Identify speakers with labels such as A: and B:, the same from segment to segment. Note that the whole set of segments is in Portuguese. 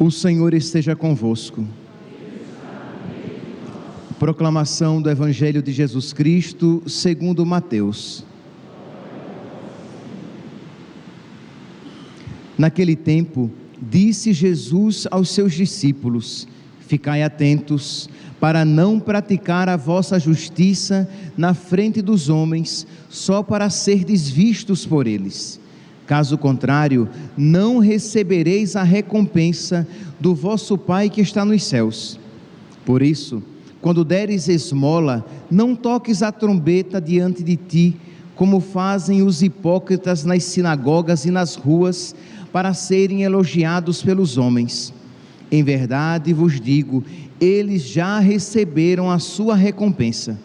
A: O Senhor esteja convosco. Proclamação do Evangelho de Jesus Cristo segundo Mateus. Naquele tempo, disse Jesus aos seus discípulos: ficai atentos, para não praticar a vossa justiça na frente dos homens, só para serdes vistos por eles. Caso contrário, não recebereis a recompensa do vosso Pai que está nos céus. Por isso, quando deres esmola, não toques a trombeta diante de ti, como fazem os hipócritas nas sinagogas e nas ruas, para serem elogiados pelos homens. Em verdade vos digo, eles já receberam a sua recompensa.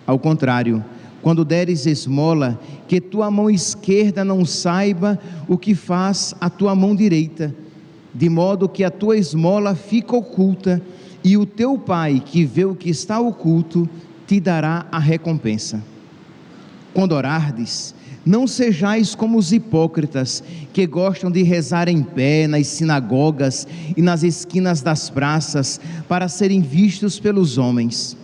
A: Ao contrário, quando deres esmola, que tua mão esquerda não saiba o que faz a tua mão direita, de modo que a tua esmola fica oculta, e o teu Pai, que vê o que está oculto, te dará a recompensa. Quando orardes, não sejais como os hipócritas, que gostam de rezar em pé nas sinagogas e nas esquinas das praças, para serem vistos pelos homens.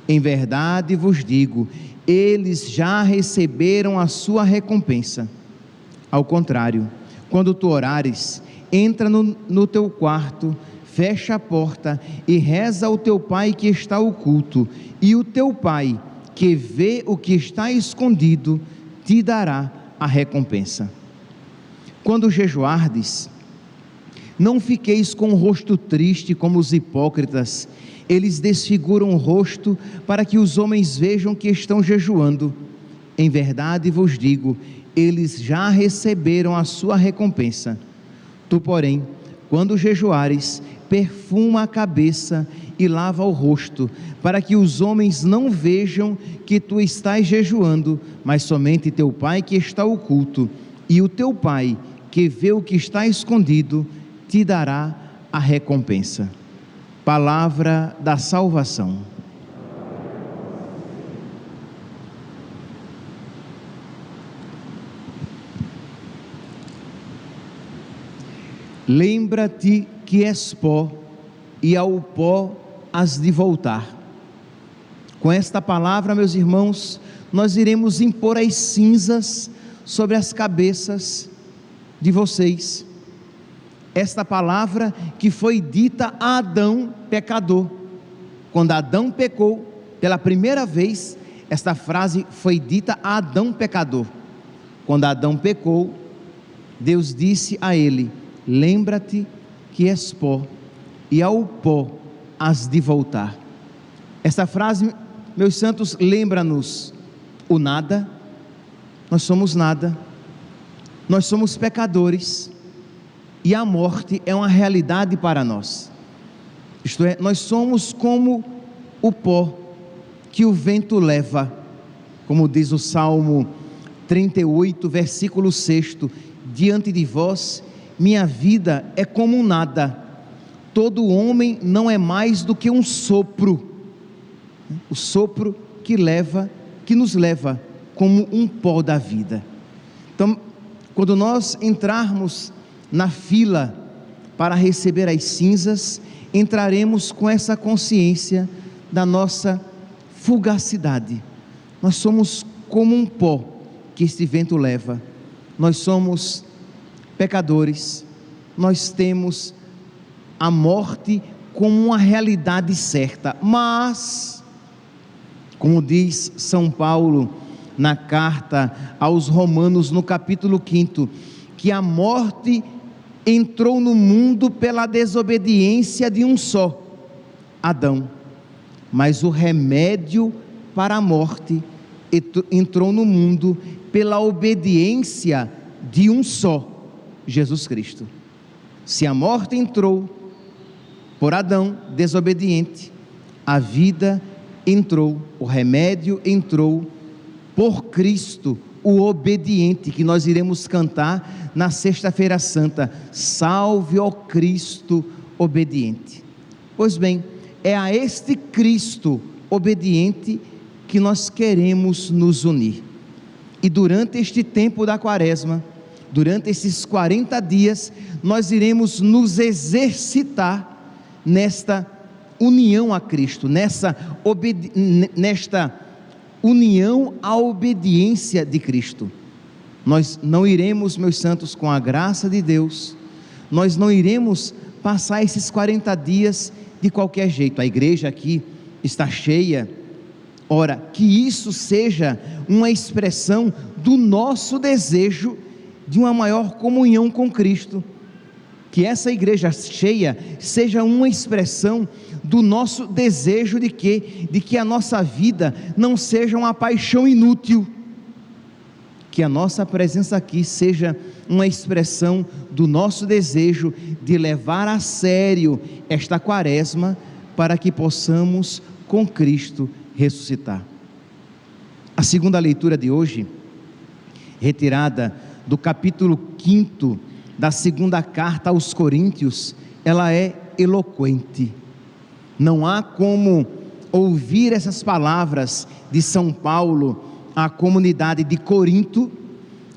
A: Em verdade vos digo, eles já receberam a sua recompensa. Ao contrário, quando tu orares, entra no teu quarto, fecha a porta e reza ao teu Pai que está oculto, e o teu Pai, que vê o que está escondido, te dará a recompensa. Quando jejuardes, não fiqueis com o rosto triste como os hipócritas. Eles desfiguram o rosto para que os homens vejam que estão jejuando. Em verdade vos digo, eles já receberam a sua recompensa. Tu, porém, quando jejuares, perfuma a cabeça e lava o rosto, para que os homens não vejam que tu estás jejuando, mas somente teu Pai que está oculto, e o teu Pai, que vê o que está escondido, te dará a recompensa. Palavra da salvação. Lembra-te que és pó, e ao pó has de voltar. Com esta palavra, meus irmãos, nós iremos impor as cinzas sobre as cabeças de vocês. Esta palavra que foi dita a Adão, pecador. Quando Adão pecou, pela primeira vez, esta frase foi dita a Adão, pecador. Quando Adão pecou, Deus disse a ele: lembra-te que és pó, e ao pó has de voltar. Esta frase, meus santos, lembra-nos o nada. Nós somos nada, nós somos pecadores, e a morte é uma realidade para nós. Isto é, nós somos como o pó que o vento leva, como diz o Salmo 38, versículo 6: diante de vós minha vida é como um nada, todo homem não é mais do que um sopro, o sopro que nos leva como um pó da vida. Então, quando nós entrarmos na fila para receber as cinzas, entraremos com essa consciência da nossa fugacidade. Nós somos como um pó que este vento leva. Nós somos pecadores, nós temos a morte como uma realidade certa, mas, como diz São Paulo na carta aos Romanos, no capítulo 5, que a morte entrou no mundo pela desobediência de um só, Adão, mas o remédio para a morte entrou no mundo pela obediência de um só, Jesus Cristo. Se a morte entrou por Adão, desobediente, a vida entrou, o remédio entrou por Cristo, o obediente, que nós iremos cantar na Sexta-feira Santa. Salve, ó Cristo obediente. Pois bem, é a este Cristo obediente que nós queremos nos unir. E durante este tempo da Quaresma, durante esses 40 dias, nós iremos nos exercitar nesta união a Cristo, nesta união à obediência de Cristo. Nós não iremos, meus santos, com a graça de Deus, nós não iremos passar esses 40 dias de qualquer jeito. A igreja aqui está cheia. Ora, que isso seja uma expressão do nosso desejo de uma maior comunhão com Cristo. Que essa igreja cheia seja uma expressão do nosso desejo de que a nossa vida não seja uma paixão inútil. Que a nossa presença aqui seja uma expressão do nosso desejo de levar a sério esta quaresma, para que possamos com Cristo ressuscitar. A segunda leitura de hoje, retirada do capítulo 5 da segunda carta aos Coríntios, ela é eloquente. Não há como ouvir essas palavras de São Paulo à comunidade de Corinto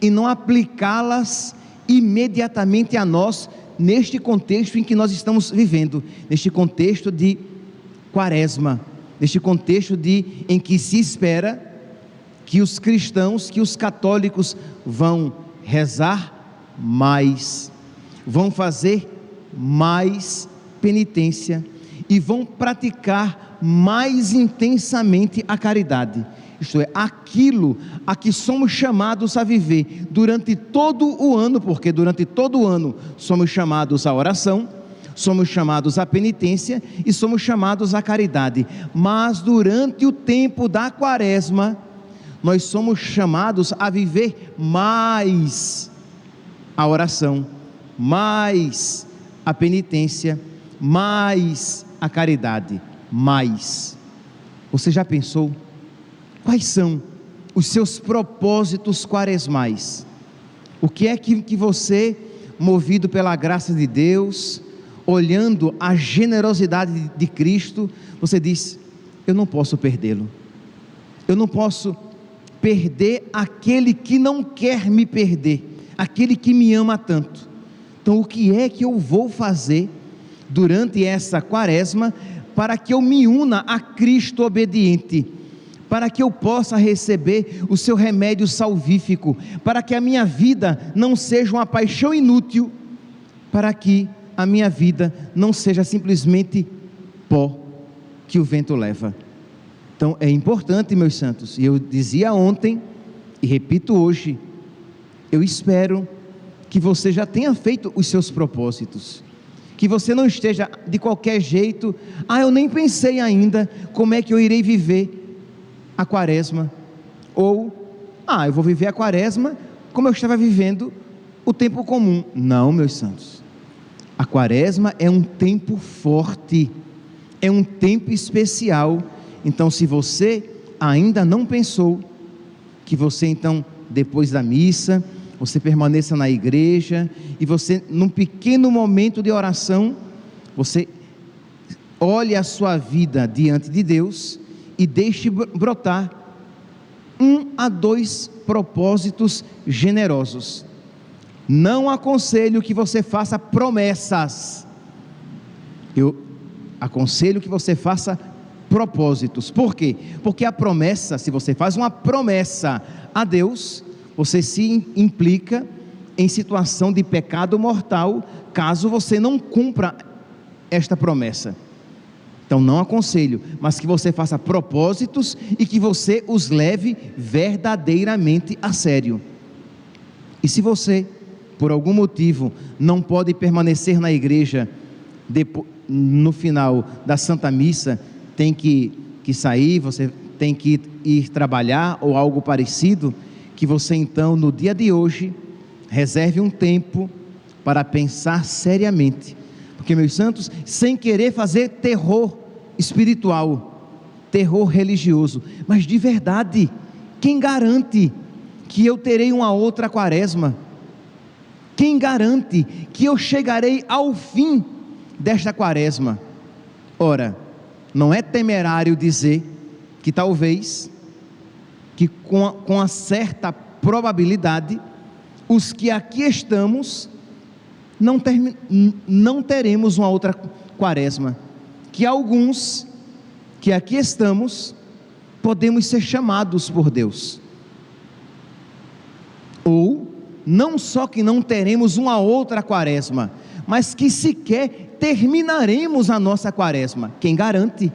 A: e não aplicá-las imediatamente a nós, neste contexto em que nós estamos vivendo, neste contexto de quaresma, neste contexto em que se espera que os cristãos, que os católicos vão rezar mais, vão fazer mais penitência e vão praticar mais intensamente a caridade, isto é, aquilo a que somos chamados a viver durante todo o ano, porque durante todo o ano somos chamados à oração, somos chamados à penitência e somos chamados à caridade, mas durante o tempo da quaresma, nós somos chamados a viver mais a oração, mais a penitência, mais a caridade, mais. Você já pensou quais são os seus propósitos quaresmais? O que é que você, movido pela graça de Deus, olhando a generosidade de Cristo, você diz: eu não posso perdê-lo, eu não posso perder aquele que não quer me perder, aquele que me ama tanto. Então o que é que eu vou fazer durante essa quaresma para que eu me una a Cristo obediente, para que eu possa receber o seu remédio salvífico, para que a minha vida não seja uma paixão inútil, para que a minha vida não seja simplesmente pó que o vento leva. Então é importante, meus santos, e eu dizia ontem e repito hoje, eu espero que você já tenha feito os seus propósitos, que você não esteja de qualquer jeito: eu nem pensei ainda como é que eu irei viver a quaresma, ou eu vou viver a quaresma como eu estava vivendo o tempo comum. Não, meus santos, a quaresma é um tempo forte, é um tempo especial. Então, se você ainda não pensou, que você então, depois da missa, você permaneça na igreja, e você, num pequeno momento de oração, você olhe a sua vida diante de Deus, e deixe brotar 1 a 2 propósitos generosos. Não aconselho que você faça promessas, eu aconselho que você faça propósitos. Por quê? Porque a promessa, se você faz uma promessa a Deus, você se implica em situação de pecado mortal, caso você não cumpra esta promessa. Então não aconselho, mas que você faça propósitos e que você os leve verdadeiramente a sério. E se você, por algum motivo, não pode permanecer na igreja no final da Santa Missa, tem que sair, você tem que ir trabalhar ou algo parecido, que você então, no dia de hoje, reserve um tempo para pensar seriamente, porque, meus santos, sem querer fazer terror espiritual, terror religioso, mas de verdade, quem garante que eu terei uma outra quaresma? Quem garante que eu chegarei ao fim desta quaresma? Ora, não é temerário dizer que talvez, que com a certa probabilidade, os que aqui estamos não teremos uma outra quaresma, que alguns que aqui estamos podemos ser chamados por Deus, ou não só que não teremos uma outra quaresma, mas que sequer terminaremos a nossa quaresma. Quem garante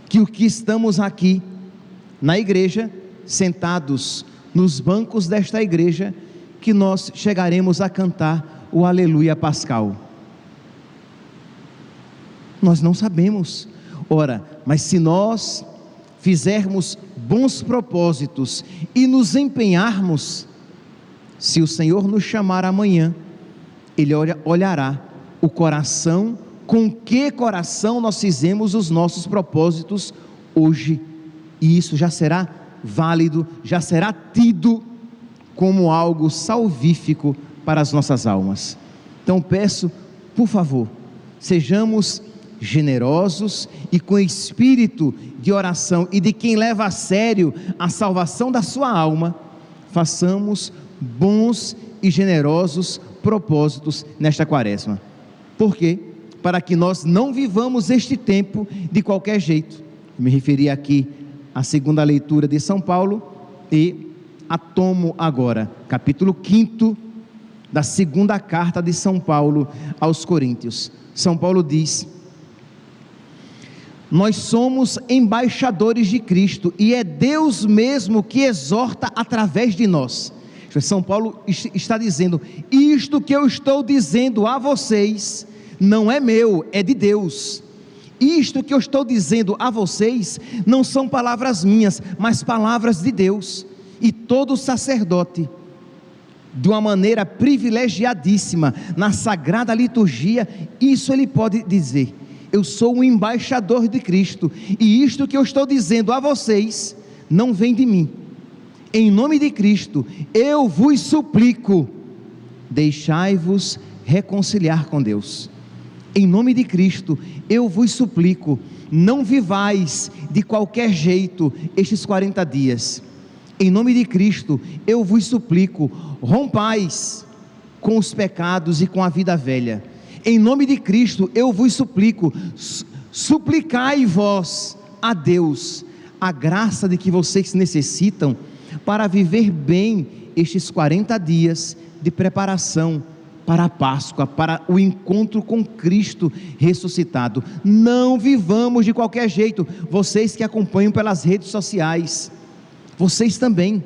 A: que o que estamos aqui na igreja, sentados nos bancos desta igreja, que nós chegaremos a cantar o Aleluia Pascal? Nós não sabemos. Ora, mas se nós fizermos bons propósitos e nos empenharmos, se o Senhor nos chamar amanhã, Ele olhará o coração, com que coração nós fizemos os nossos propósitos hoje, e isso já será válido, já será tido como algo salvífico para as nossas almas. Então peço, por favor, sejamos generosos e com espírito de oração e de quem leva a sério a salvação da sua alma, façamos bons e generosos propósitos nesta quaresma. Por quê? Para que nós não vivamos este tempo de qualquer jeito. Me referi aqui à segunda leitura de São Paulo e tomo agora capítulo 5 da segunda carta de São Paulo aos Coríntios. São Paulo diz: nós somos embaixadores de Cristo e é Deus mesmo que exorta através de nós. São Paulo está dizendo: isto que eu estou dizendo a vocês não é meu, é de Deus. Isto que eu estou dizendo a vocês não são palavras minhas, mas palavras de Deus. E todo sacerdote, de uma maneira privilegiadíssima, na sagrada liturgia, isso ele pode dizer: eu sou um embaixador de Cristo, e isto que eu estou dizendo a vocês não vem de mim. Em nome de Cristo, eu vos suplico, deixai-vos reconciliar com Deus. Em nome de Cristo, eu vos suplico, não vivais de qualquer jeito estes 40 dias. Em nome de Cristo, eu vos suplico, rompais com os pecados e com a vida velha. Em nome de Cristo, eu vos suplico, suplicai vós a Deus a graça de que vocês necessitam para viver bem estes 40 dias de preparação para a Páscoa, para o encontro com Cristo ressuscitado. Não vivamos de qualquer jeito. Vocês que acompanham pelas redes sociais, vocês também,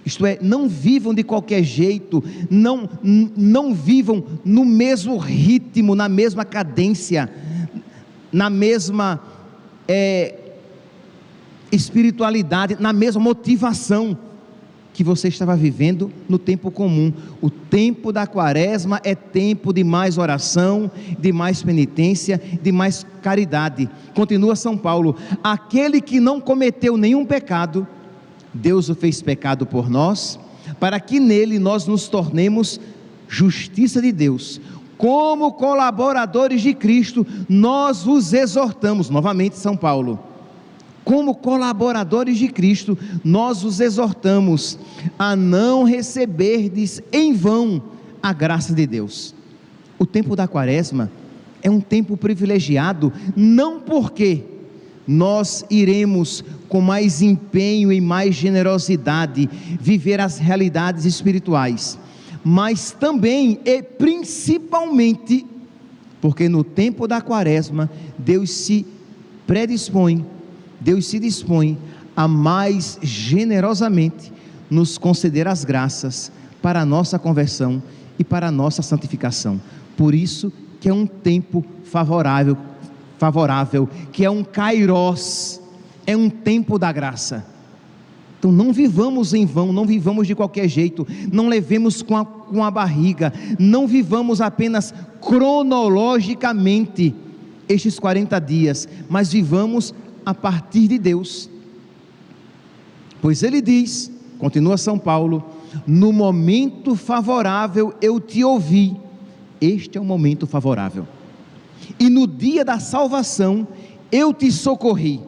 A: isto é, não vivam de qualquer jeito, não vivam no mesmo ritmo, na mesma cadência, na mesma espiritualidade, na mesma motivação que você estava vivendo no tempo comum. O tempo da quaresma é tempo de mais oração, de mais penitência, de mais caridade. Continua São Paulo: aquele que não cometeu nenhum pecado, Deus o fez pecado por nós, para que nele nós nos tornemos justiça de Deus. Como colaboradores de Cristo, nós vos exortamos, novamente São Paulo, como colaboradores de Cristo, nós os exortamos a não receberdes em vão a graça de Deus. O tempo da quaresma é um tempo privilegiado, não porque nós iremos com mais empenho e mais generosidade viver as realidades espirituais, mas também e principalmente porque no tempo da quaresma Deus se dispõe a mais generosamente nos conceder as graças para a nossa conversão e para a nossa santificação. Por isso que é um tempo favorável, que é um kairos, é um tempo da graça. Então não vivamos em vão, não vivamos de qualquer jeito, não levemos com a barriga, não vivamos apenas cronologicamente estes 40 dias, mas vivamos a partir de Deus, pois ele diz, continua São Paulo: no momento favorável eu te ouvi. Este é o momento favorável, e no dia da salvação eu te socorri.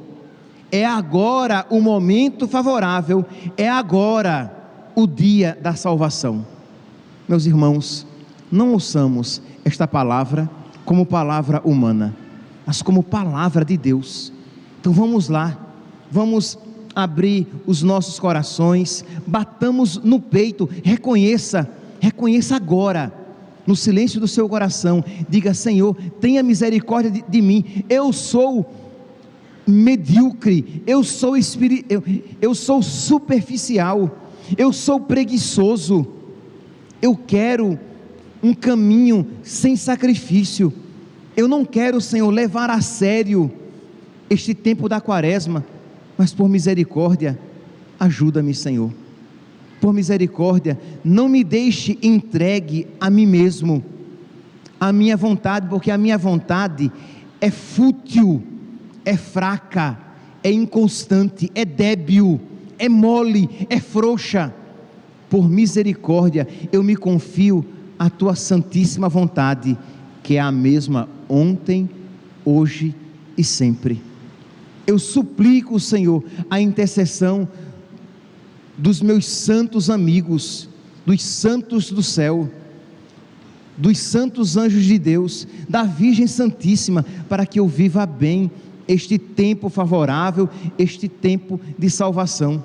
A: É agora o momento favorável, é agora o dia da salvação. meus irmãos, não ouçamos esta palavra como palavra humana, mas como palavra de Deus. Então vamos lá, vamos abrir os nossos corações, batamos no peito, reconheça agora, no silêncio do seu coração, diga: Senhor, tenha misericórdia de mim, eu sou medíocre, eu sou superficial, eu sou preguiçoso, eu quero um caminho sem sacrifício, eu não quero, Senhor, levar a sério este tempo da quaresma, mas por misericórdia, ajuda-me, Senhor, por misericórdia, não me deixe entregue a mim mesmo, a minha vontade, porque a minha vontade é fútil, é fraca, é inconstante, é débil, é mole, é frouxa. Por misericórdia, eu me confio à tua santíssima vontade, que é a mesma ontem, hoje e sempre. Eu suplico, Senhor, a intercessão dos meus santos amigos, dos santos do céu, dos santos anjos de Deus, da Virgem Santíssima, para que eu viva bem este tempo favorável, este tempo de salvação.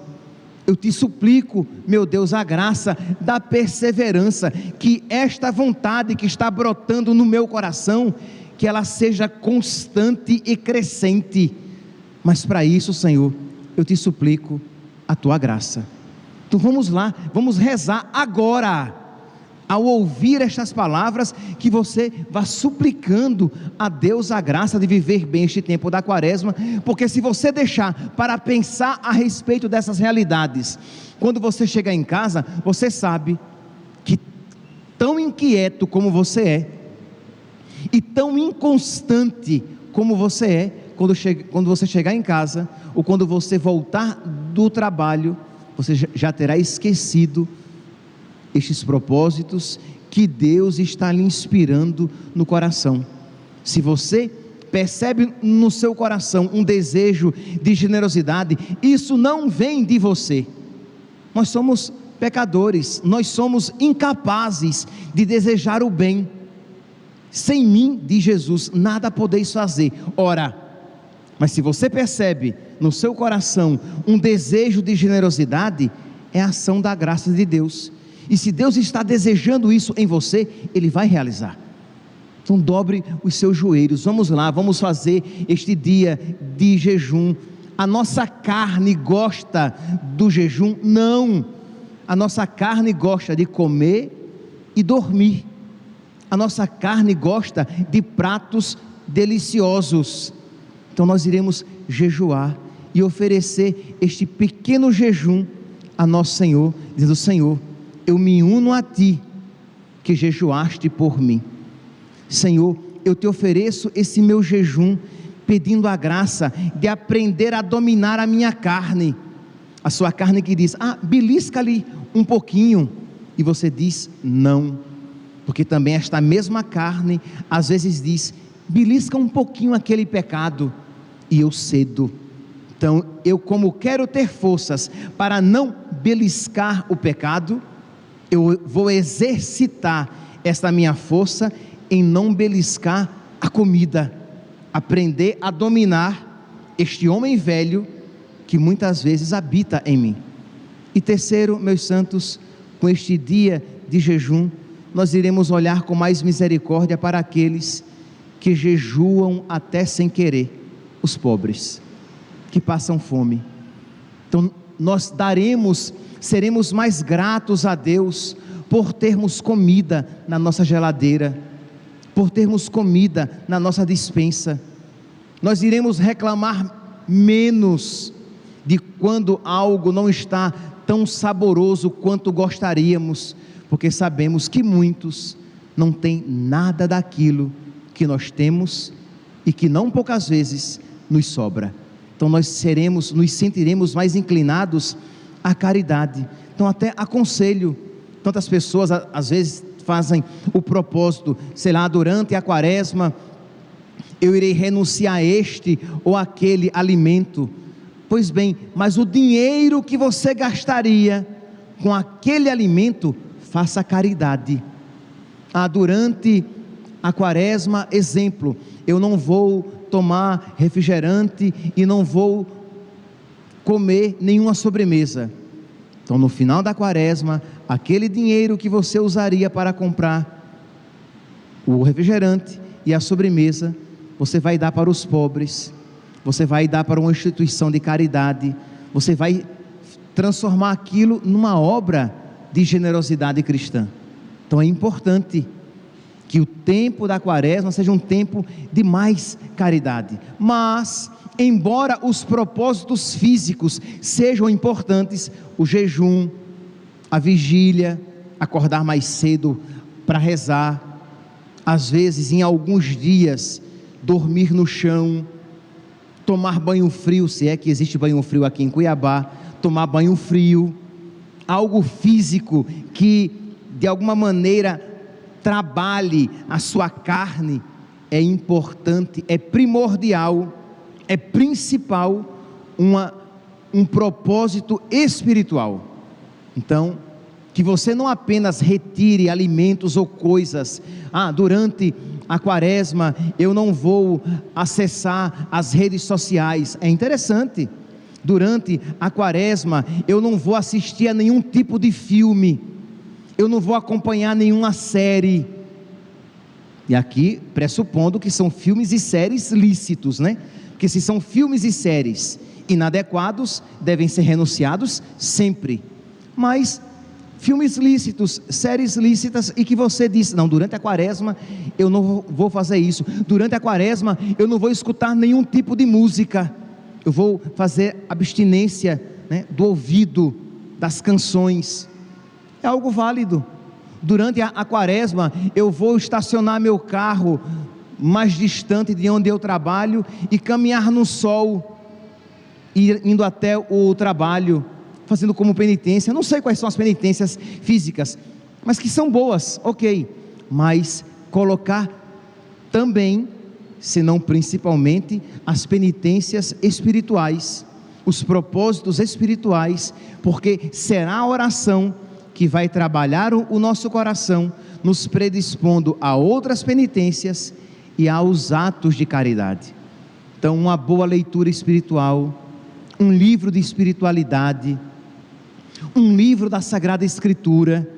A: Eu te suplico, meu Deus, a graça da perseverança, que esta vontade que está brotando no meu coração, que ela seja constante e crescente. Mas para isso, Senhor, eu te suplico a tua graça. Então vamos lá, vamos rezar agora. Ao ouvir estas palavras, que você vá suplicando a Deus a graça de viver bem este tempo da quaresma, porque se você deixar para pensar a respeito dessas realidades, quando você chegar em casa, você sabe que tão inquieto como você é, e tão inconstante como você é, quando você chegar em casa, ou quando você voltar do trabalho, você já terá esquecido estes propósitos que Deus está lhe inspirando no coração. Se você percebe no seu coração um desejo de generosidade, isso não vem de você. Nós somos pecadores, nós somos incapazes de desejar o bem. Sem mim, diz Jesus, nada podeis fazer. Ora, mas se você percebe no seu coração um desejo de generosidade, é a ação da graça de Deus. E se Deus está desejando isso em você, Ele vai realizar. Então dobre os seus joelhos, vamos lá, vamos fazer este dia de jejum. A nossa carne gosta do jejum? Não, a nossa carne gosta de comer e dormir. A nossa carne gosta de pratos deliciosos. Então nós iremos jejuar e oferecer este pequeno jejum a nosso Senhor, dizendo: Senhor, eu me uno a ti, que jejuaste por mim. Senhor, eu te ofereço esse meu jejum, pedindo a graça de aprender a dominar a minha carne, a sua carne que diz: belisca ali um pouquinho, e você diz não, porque também esta mesma carne, às vezes diz: belisca um pouquinho aquele pecado, e eu cedo. Então, eu, como quero ter forças para não beliscar o pecado, eu vou exercitar esta minha força em não beliscar a comida, aprender a dominar este homem velho que muitas vezes habita em mim. E terceiro, meus santos, com este dia de jejum, nós iremos olhar com mais misericórdia para aqueles que jejuam até sem querer, os pobres, que passam fome. Então nós seremos mais gratos a Deus por termos comida na nossa geladeira, por termos comida na nossa despensa. Nós iremos reclamar menos de quando algo não está tão saboroso quanto gostaríamos, porque sabemos que muitos não têm nada daquilo que nós temos e que não poucas vezes nos sobra. Então nós nos sentiremos mais inclinados à caridade. Então até aconselho, tantas pessoas às vezes fazem o propósito, sei lá, durante a quaresma, eu irei renunciar a este ou aquele alimento. Pois bem, mas o dinheiro que você gastaria com aquele alimento, faça caridade. Durante a quaresma, exemplo, eu não vou tomar refrigerante e não vou comer nenhuma sobremesa. Então, no final da quaresma, aquele dinheiro que você usaria para comprar o refrigerante e a sobremesa, você vai dar para os pobres, você vai dar para uma instituição de caridade, você vai transformar aquilo numa obra de generosidade cristã. Então é importante que o tempo da quaresma seja um tempo de mais caridade, mas embora os propósitos físicos sejam importantes, o jejum, a vigília, acordar mais cedo para rezar, às vezes em alguns dias dormir no chão, tomar banho frio, se é que existe banho frio aqui em Cuiabá, tomar banho frio, algo físico que de alguma maneira trabalhe a sua carne, é importante, é primordial, é principal, um propósito espiritual. Então, que você não apenas retire alimentos ou coisas. Durante a quaresma eu não vou acessar as redes sociais. É interessante. Durante a quaresma eu não vou assistir a nenhum tipo de filme, eu não vou acompanhar nenhuma série. E aqui pressupondo que são filmes e séries lícitos, né? Porque se são filmes e séries inadequados, devem ser renunciados sempre. Mas filmes lícitos, séries lícitas, e que você diz, não, durante a quaresma eu não vou fazer isso, durante a quaresma eu não vou escutar nenhum tipo de música, eu vou fazer abstinência, né, do ouvido, das canções. É algo válido. Durante a quaresma eu vou estacionar meu carro mais distante de onde eu trabalho e caminhar no sol, indo até o trabalho, fazendo como penitência. Não sei quais são as penitências físicas, mas que são boas, ok, mas colocar também, se não principalmente, as penitências espirituais, os propósitos espirituais, porque será a oração que vai trabalhar o nosso coração, nos predispondo a outras penitências e aos atos de caridade. Então, uma boa leitura espiritual, um livro de espiritualidade, um livro da Sagrada Escritura.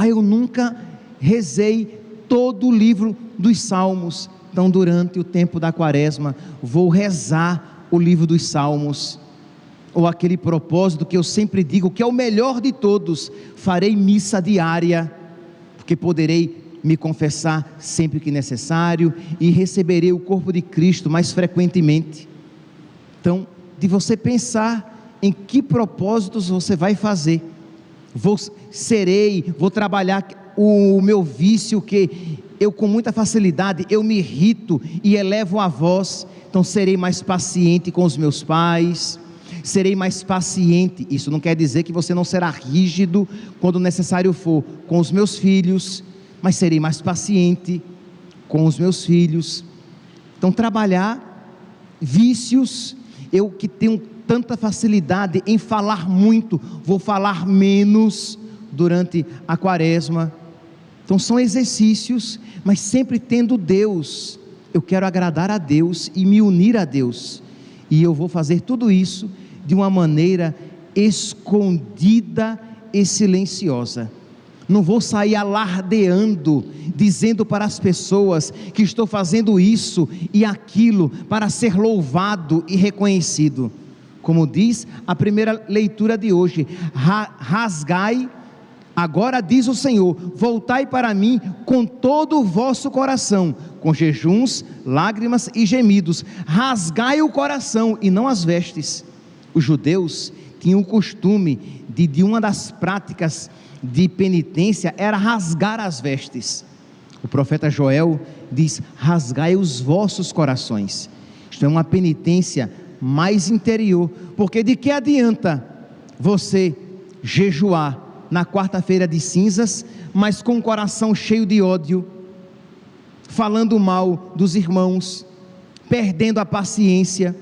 A: Eu nunca rezei todo o livro dos Salmos. Então, durante o tempo da quaresma, vou rezar o livro dos Salmos, ou aquele propósito que eu sempre digo, que é o melhor de todos: farei missa diária, porque poderei me confessar sempre que necessário, e receberei o corpo de Cristo mais frequentemente. Então, de você pensar em que propósitos você vai fazer. Vou trabalhar o meu vício, que eu com muita facilidade eu me irrito e elevo a voz. Então serei mais paciente com os meus pais, serei mais paciente. Isso não quer dizer que você não será rígido quando necessário for com os meus filhos, mas serei mais paciente com os meus filhos. Então trabalhar vícios. Eu que tenho tanta facilidade em falar muito, vou falar menos durante a quaresma. Então são exercícios, mas sempre tendo Deus. Eu quero agradar a Deus e me unir a Deus, e eu vou fazer tudo isso de uma maneira escondida e silenciosa. Não vou sair alardeando, dizendo para as pessoas que estou fazendo isso e aquilo para ser louvado e reconhecido. Como diz a primeira leitura de hoje: rasgai, agora diz o Senhor, voltai para mim com todo o vosso coração, com jejuns, lágrimas e gemidos. Rasgai o coração e não as vestes. Os judeus tinham o costume de uma das práticas de penitência era rasgar as vestes. O profeta Joel diz: rasgai os vossos corações. Isto é uma penitência mais interior, porque de que adianta você jejuar na quarta-feira de cinzas, mas com o coração cheio de ódio, falando mal dos irmãos, perdendo a paciência?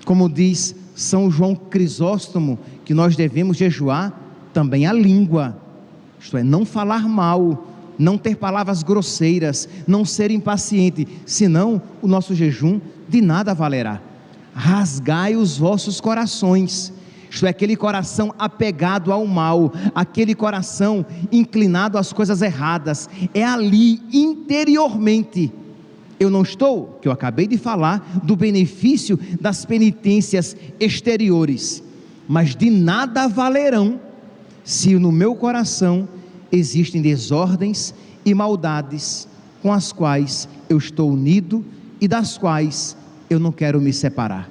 A: Como diz São João Crisóstomo, que nós devemos jejuar também a língua, isto é, não falar mal, não ter palavras grosseiras, não ser impaciente, senão o nosso jejum de nada valerá. Rasgai os vossos corações, isto é, aquele coração apegado ao mal, aquele coração inclinado às coisas erradas, é ali interiormente. Eu não estou, que eu acabei de falar, do benefício das penitências exteriores, mas de nada valerão se no meu coração existem desordens e maldades com as quais eu estou unido e das quais eu não quero me separar.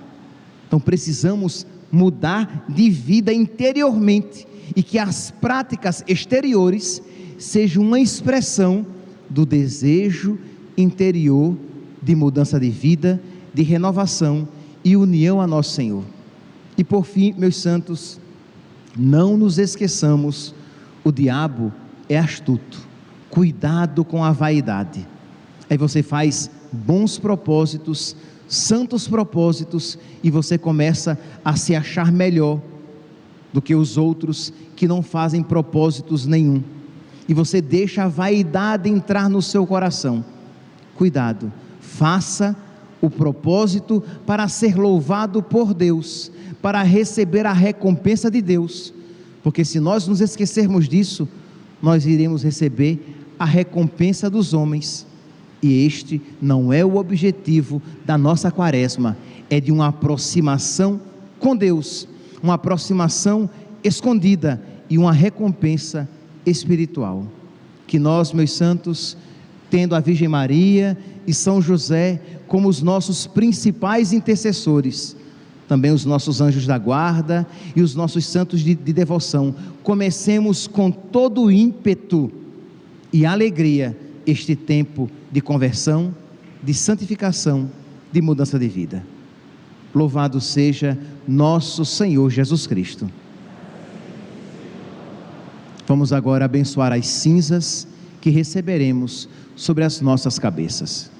A: Então precisamos mudar de vida interiormente, e que as práticas exteriores sejam uma expressão do desejo interior de mudança de vida, de renovação e união a nosso Senhor. E por fim, meus santos, não nos esqueçamos, o diabo é astuto, cuidado com a vaidade. Aí você faz bons propósitos, santos propósitos, e você começa a se achar melhor do que os outros que não fazem propósitos nenhum, e você deixa a vaidade entrar no seu coração. Cuidado, faça o propósito para ser louvado por Deus, para receber a recompensa de Deus, porque se nós nos esquecermos disso, nós iremos receber a recompensa dos homens, e este não é o objetivo da nossa quaresma, é de uma aproximação com Deus, uma aproximação escondida e uma recompensa espiritual. Que nós, meus santos, tendo a Virgem Maria e São José como os nossos principais intercessores, também os nossos anjos da guarda e os nossos santos de devoção, comecemos com todo o ímpeto e alegria este tempo de conversão, de santificação, de mudança de vida. Louvado seja nosso Senhor Jesus Cristo. Vamos agora abençoar as cinzas que receberemos sobre as nossas cabeças.